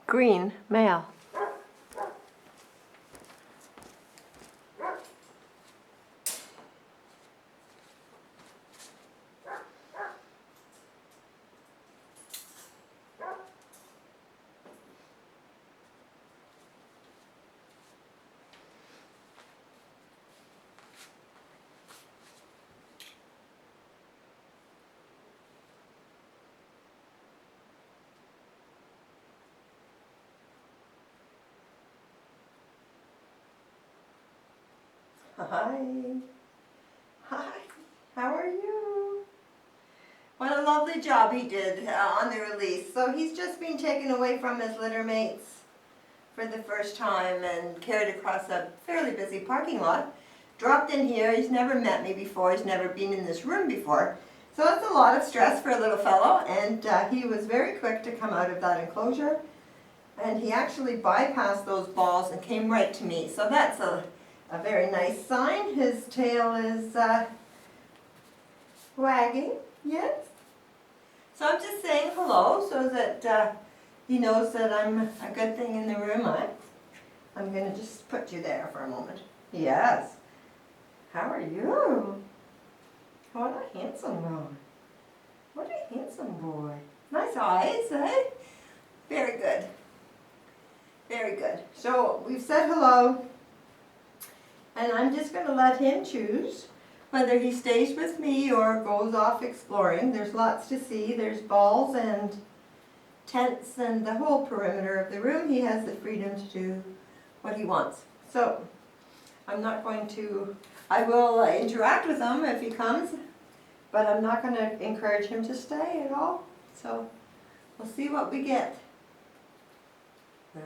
Green, male. Hi. Hi. How are you? What a lovely job he did on the release. So he's just been taken away from his litter mates for the first time and carried across a fairly busy parking lot. Dropped in here. He's never met me before. He's never been in this room before. So it's a lot of stress for a little fellow, and he was very quick to come out of that enclosure. And he actually bypassed those balls and came right to me. So that's a very nice sign. His tail is wagging, yes. So I'm just saying hello so that he knows that I'm a good thing in the room. I'm going to just put you there for a moment. Yes. How are you? What a handsome boy. What a handsome boy. Nice eyes, eh? Very good. Very good. So we've said hello. And I'm just going to let him choose whether he stays with me or goes off exploring. There's lots to see. There's balls and tents and the whole perimeter of the room. He has the freedom to do what he wants. So I'm not going to, I will interact with him if he comes, but I'm not going to encourage him to stay at all. So we'll see what we get. Yeah.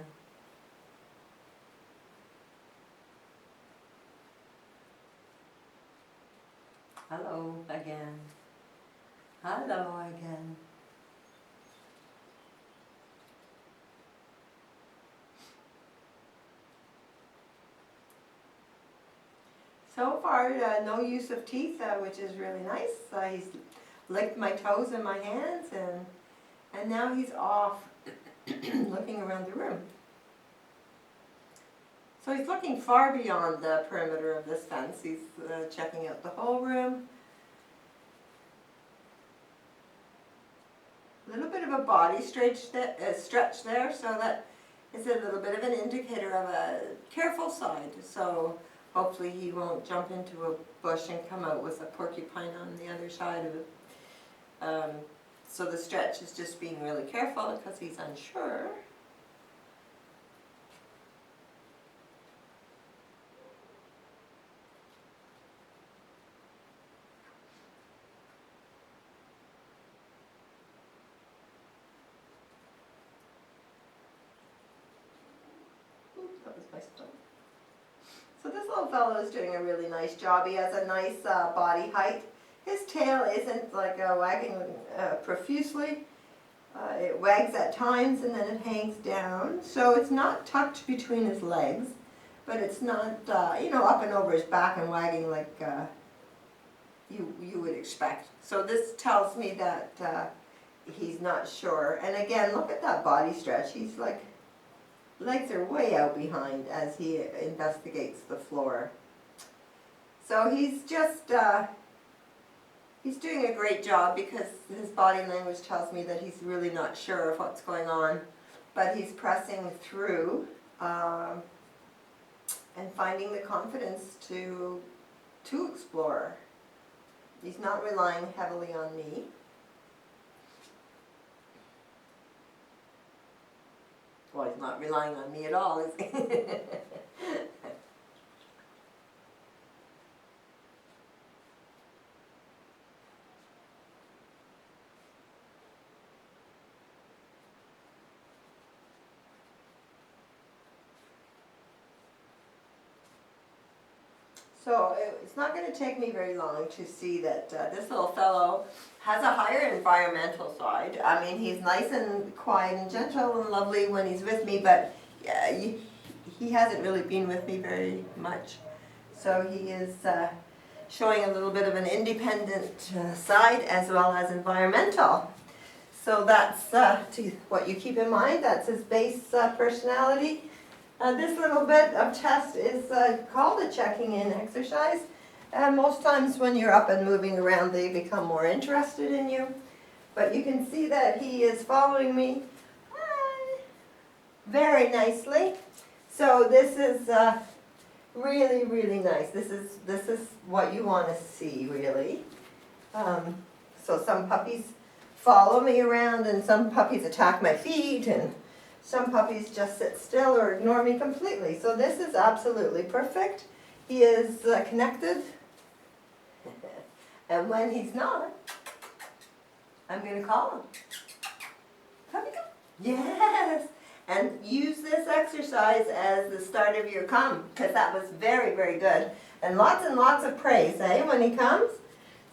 Hello again. Hello again. So far, no use of teeth, which is really nice. He's licked my toes and my hands, and now he's off looking around the room. So he's looking far beyond the perimeter of this fence. He's checking out the whole room. A little bit of a body stretch there, so that is a little bit of an indicator of a careful side. So hopefully he won't jump into a bush and come out with a porcupine on the other side of it. So the stretch is just being really careful because he's unsure. That was my stuff. So this little fellow is doing a really nice job. He has a nice body height. His tail isn't like wagging profusely. It wags at times and then it hangs down. So it's not tucked between his legs, but it's not up and over his back and wagging like you would expect. So this tells me that he's not sure. And again, look at that body stretch. He's like, legs are way out behind as he investigates the floor. So he's just, he's doing a great job because his body language tells me that he's really not sure of what's going on. But he's pressing through and finding the confidence to explore. He's not relying heavily on me. Well, he's not relying on me at all, is he? So it's not going to take me very long to see that this little fellow has a higher environmental side. I mean, he's nice and quiet and gentle and lovely when he's with me, but he hasn't really been with me very much. So he is showing a little bit of an independent side as well as environmental. So that's what you keep in mind. That's his base personality. This little bit of test is called a checking in exercise. Most times when you're up and moving around, they become more interested in you. But you can see that he is following me very nicely. So this is really, really nice. This is what you want to see, really. So some puppies follow me around, and some puppies attack my feet, and some puppies just sit still or ignore me completely. So this is absolutely perfect. He is connected. And when he's not, I'm going to call him. Puppy come. Yes. And use this exercise as the start of your come, because that was very, very good. And lots of praise, when he comes.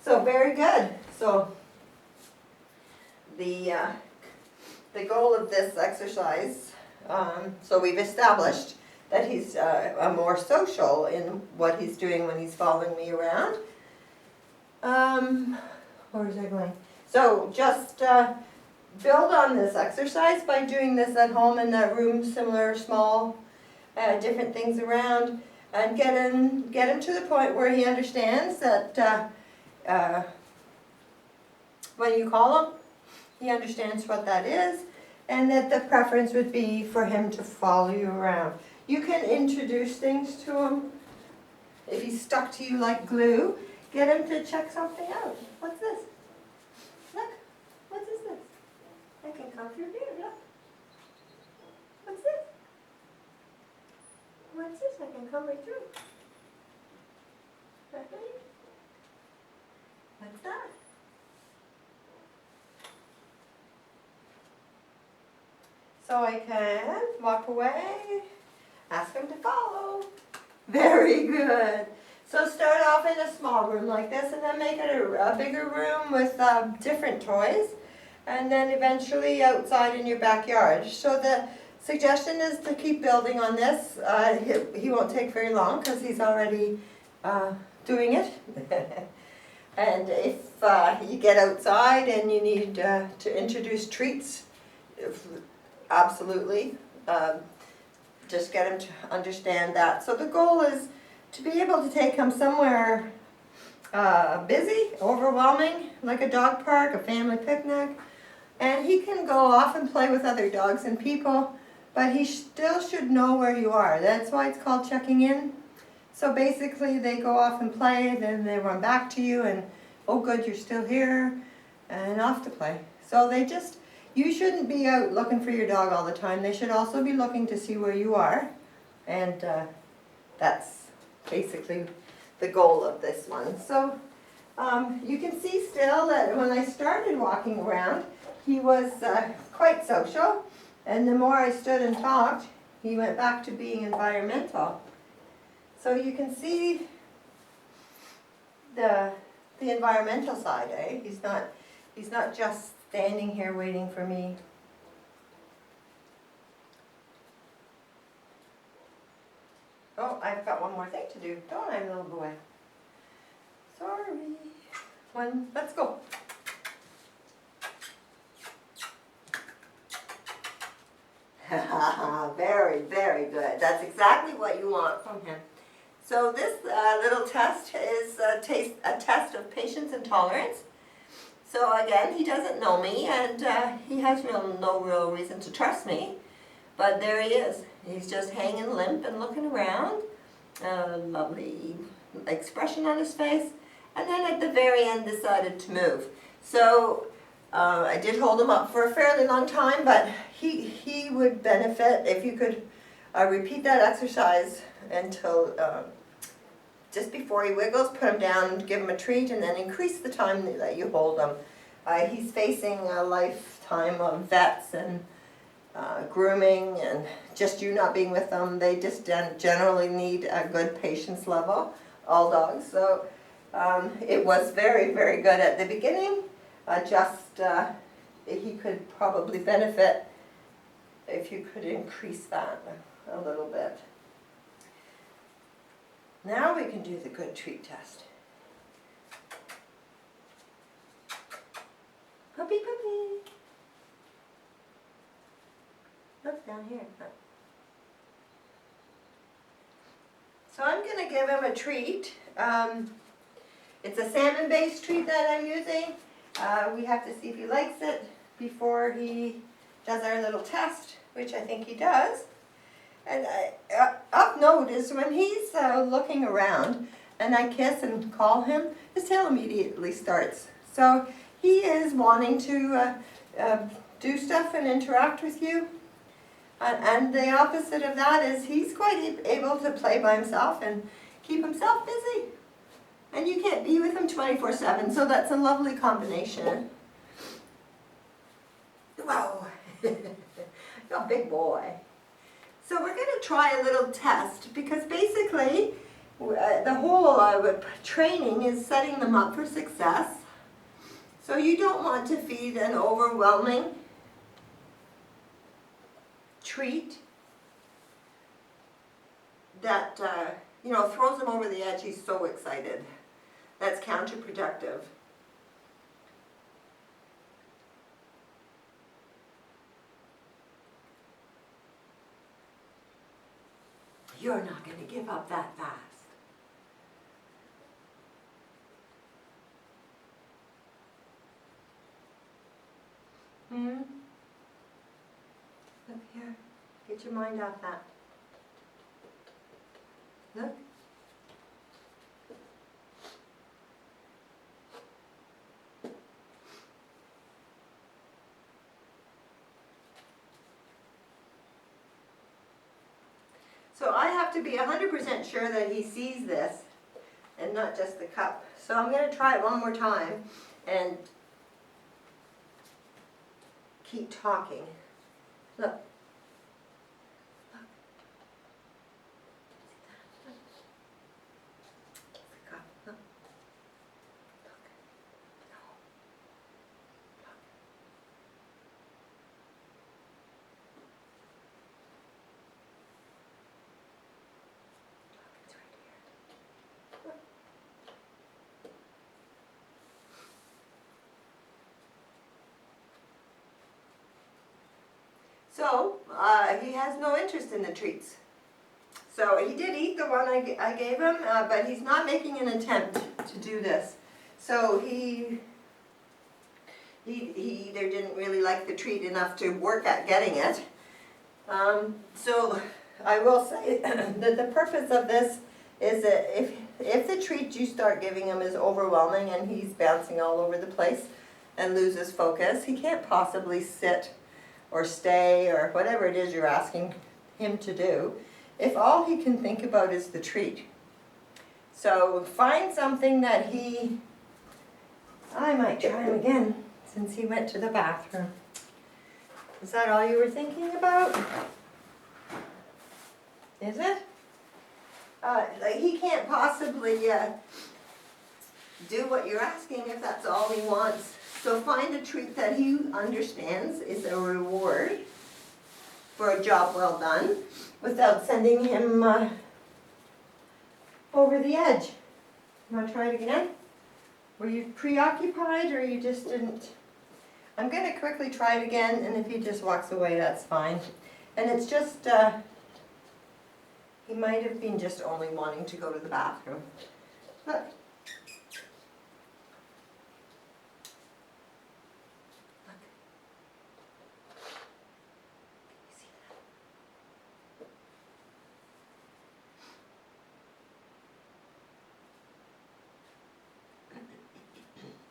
So very good. So the goal of this exercise, so we've established that he's more social in what he's doing when he's following me around. Where is I going? So just build on this exercise by doing this at home in that room, similar, small, different things around, and get him to the point where he understands that when you call him, he understands what that is, and that the preference would be for him to follow you around. You can introduce things to him. If he's stuck to you like glue, get him to check something out. What's this? Look, what is this? I can come through here, look. What's this? What's this? I can come right through. Right? What's that? So I can walk away, ask him to follow. Very good. So start off in a small room like this, and then make it a bigger room with different toys, and then eventually outside in your backyard. So the suggestion is to keep building on this. He won't take very long because he's already doing it. And if you get outside and you need to introduce treats, absolutely, just get him to understand that. So the goal is to be able to take him somewhere busy, overwhelming, like a dog park, a family picnic, and he can go off and play with other dogs and people, but he still should know where you are. That's why it's called checking in. So basically they go off and play, then they run back to you and, oh good, you're still here, and off to play. So you shouldn't be out looking for your dog all the time. They should also be looking to see where you are, and that's basically the goal of this one. So you can see still that when I started walking around, he was quite social, and the more I stood and talked, he went back to being environmental. So you can see the environmental side, He's not just standing here waiting for me. Oh, I've got one more thing to do, don't I, little boy? Sorry. Let's go. Very, very good. That's exactly what you want from him. So this little test is a test of patience and tolerance. So again, he doesn't know me, and he has no real reason to trust me. But there he is. He's just hanging limp and looking around. Lovely expression on his face. And then at the very end decided to move. So I did hold him up for a fairly long time, but he would benefit if you could repeat that exercise until just before he wiggles, put him down, give him a treat, and then increase the time that you hold him. He's facing a lifetime of vets and grooming, and just you not being with them. They just generally need a good patience level, all dogs. So it was very, very good at the beginning. He could probably benefit if you could increase that a little bit. Now we can do the good treat test. Puppy, puppy. down here. So I'm going to give him a treat. It's a salmon-based treat that I'm using. We have to see if he likes it before he does our little test, which I think he does. And up note is when he's looking around and I kiss and call him, his tail immediately starts. So he is wanting to do stuff and interact with you. And the opposite of that is he's quite able to play by himself and keep himself busy. And you can't be with him 24/7, so that's a lovely combination. Wow, you're a big boy. So we're going to try a little test because basically the whole training is setting them up for success. So you don't want to feed an overwhelming treat that throws him over the edge. He's so excited. That's counterproductive. You're not going to give up that fast. Look here. Get your mind off that. Look. So I have to be 100% sure that he sees this and not just the cup. So I'm going to try it one more time and keep talking. Look. Look. The cup. Look. Look. No. Look. It's right here. Look. So, he has no interest in the treats. So he did eat the one I gave him, but he's not making an attempt to do this. So he either didn't really like the treat enough to work at getting it. So I will say that the purpose of this is that if the treat you start giving him is overwhelming and he's bouncing all over the place and loses focus, he can't possibly sit or stay or whatever it is you're asking him to do if all he can think about is the treat. So find something that I might try him again since he went to the bathroom. Is that all you were thinking about? Is it? He can't possibly do what you're asking if that's all he wants. So find a treat that he understands is a reward for a job well done without sending him over the edge. You want to try it again? Were you preoccupied or you just didn't? I'm going to quickly try it again, and if he just walks away, that's fine. And it's just, he might have been just only wanting to go to the bathroom. Look.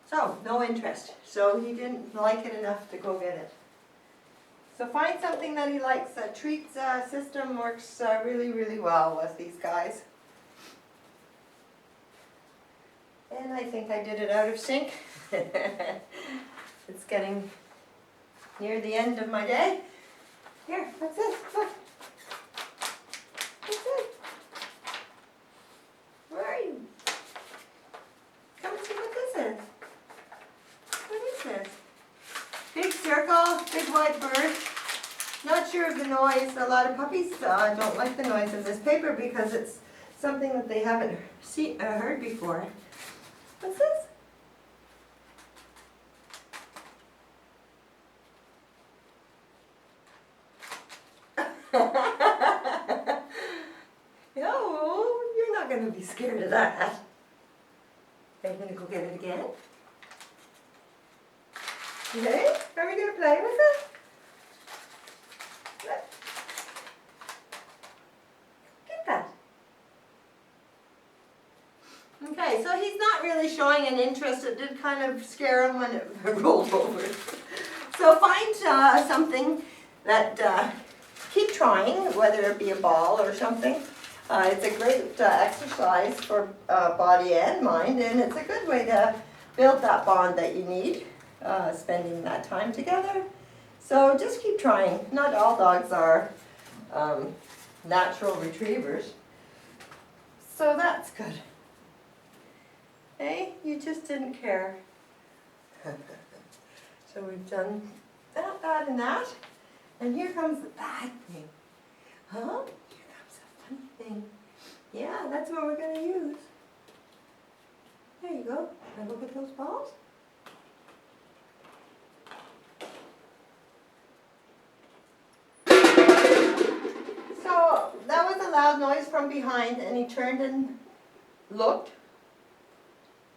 So, no interest. So he didn't like it enough to go get it. So find something that he likes. A treats system works really, really well with these guys. And I think I did it out of sync. It's getting near the end of my day. Here, what's this? Look. What's this? Where are you? Come and see what this is. What is this? Big circle, big white bird. Not sure of the noise. A lot of puppies don't like the noise of this paper because it's something that they haven't heard before. What's this? he's scared of that. Are you going to go get it again? Okay, are we going to play with it? Get that. Okay, so he's not really showing an interest. It did kind of scare him when it rolled over. So find something that, keep trying, whether it be a ball or something. It's a great exercise for body and mind, and it's a good way to build that bond that you need, spending that time together. So just keep trying. Not all dogs are natural retrievers. So that's good. Hey, you just didn't care. So we've done that, that, and that. And here comes the bad thing. Huh? Here comes a funny thing. Yeah, that's what we're going to use. There you go. Now look at those balls. So that was a loud noise from behind, and he turned and looked.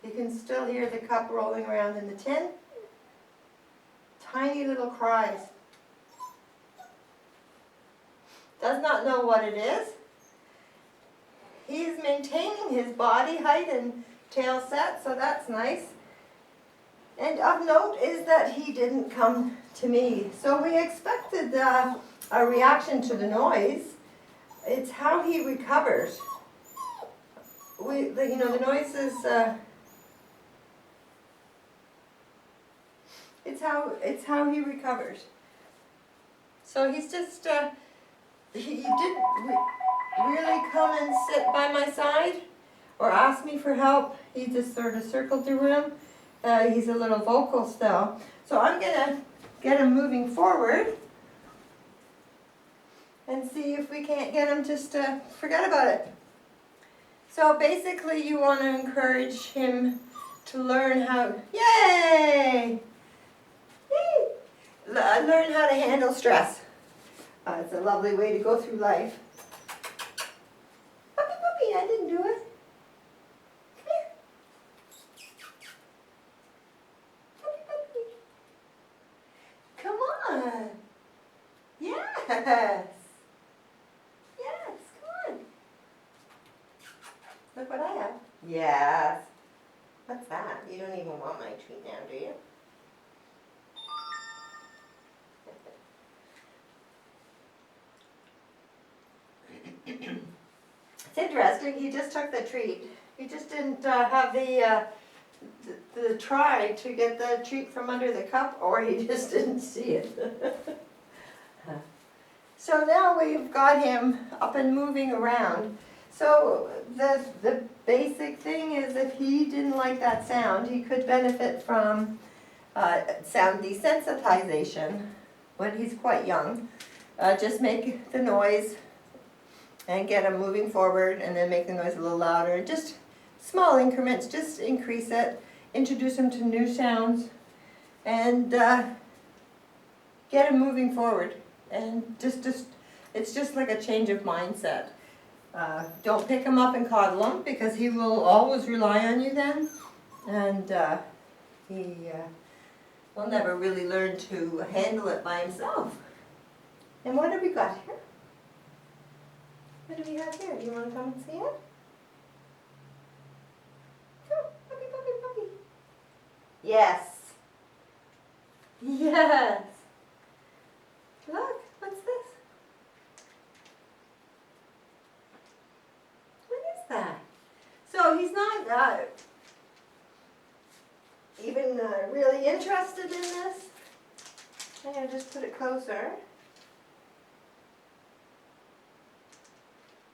You can still hear the cup rolling around in the tin. Tiny little cries. Does not know what it is. He's maintaining his body height and tail set, so that's nice. And of note is that he didn't come to me. So we expected a reaction to the noise. It's how he recovers. The noise is... It's how he recovers. So he's just, he didn't really come and sit by my side or ask me for help. He just sort of circled the room. He's a little vocal still. So I'm going to get him moving forward and see if we can't get him just to forget about it. So basically you want to encourage him to learn how, yay! Learn how to handle stress. It's a lovely way to go through life. Puppy, puppy, I didn't do it. Come here. Puppy, puppy. Come on. Yes. Yes, come on. Look what I have. Yes. What's that? You don't even want my treat now, do you? It's interesting, he just took the treat. He just didn't have the try to get the treat from under the cup, or he just didn't see it. So now we've got him up and moving around. So the basic thing is, if he didn't like that sound, he could benefit from sound desensitization when he's quite young. Just make the noise and get him moving forward, and then make the noise a little louder. Just small increments, just increase it. Introduce him to new sounds, and get him moving forward. And it's just like a change of mindset. Don't pick him up and coddle him, because he will always rely on you then, and he will never really learn to handle it by himself. And what have we got here? What do we have here? Do you want to come and see it? Come, puppy, puppy, puppy. Yes. Yes. Look, what's this? What is that? So he's not even really interested in this. I'm going to just put it closer.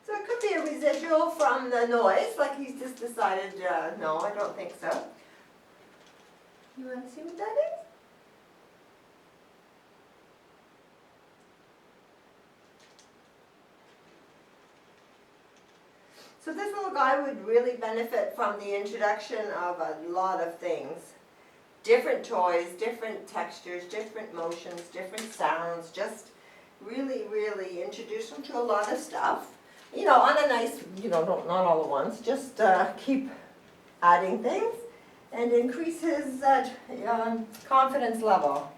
So it could be a residual from the noise, like he's just decided, no, I don't think so. You want to see what that is? So this little guy would really benefit from the introduction of a lot of things. Different toys, different textures, different motions, different sounds. Just really, really introduce him to a lot of stuff. you know, on a nice, you know, not all at once, just keep adding things and increase his confidence level.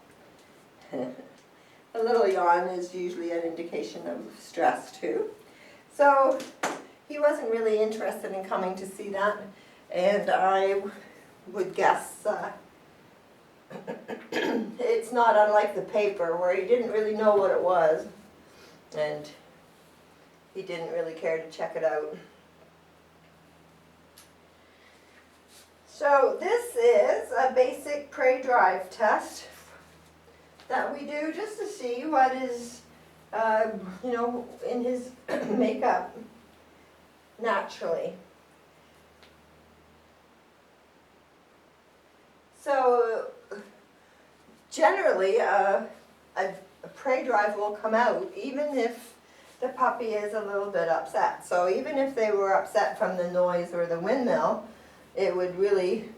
A little yawn is usually an indication of stress too. So he wasn't really interested in coming to see that, and I would guess it's not unlike the paper where he didn't really know what it was and he didn't really care to check it out. So this is a basic prey drive test that we do just to see what is, you know, in his makeup naturally. So generally a prey drive will come out even if the puppy is a little bit upset. So even if they were upset from the noise or the windmill, it would really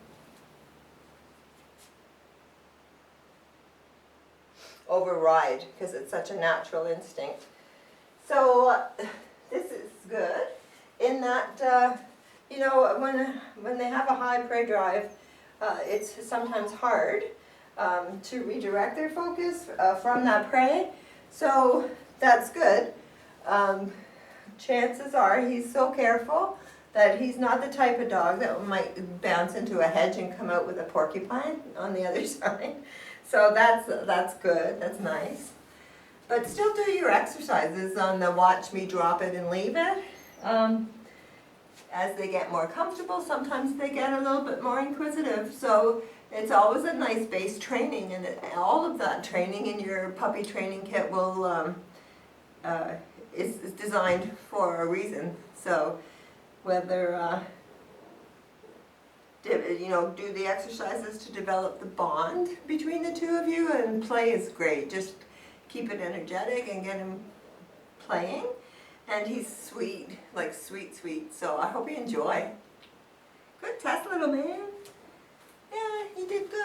override because it's such a natural instinct. So this is good in that, you know, when they have a high prey drive, it's sometimes hard to redirect their focus from that prey. So that's good. Chances are he's so careful that he's not the type of dog that might bounce into a hedge and come out with a porcupine on the other side. So that's good, that's nice. But still do your exercises on the watch me drop it and leave it. As they get more comfortable, sometimes they get a little bit more inquisitive. So it's always a nice base training, and all of that training in your puppy training kit will is designed for a reason. So whether you know, do the exercises to develop the bond between the two of you, and play is great. Just keep it energetic and get him playing. And he's sweet, like sweet, sweet. So I hope you enjoy. Good test, little man. Yeah, you did good.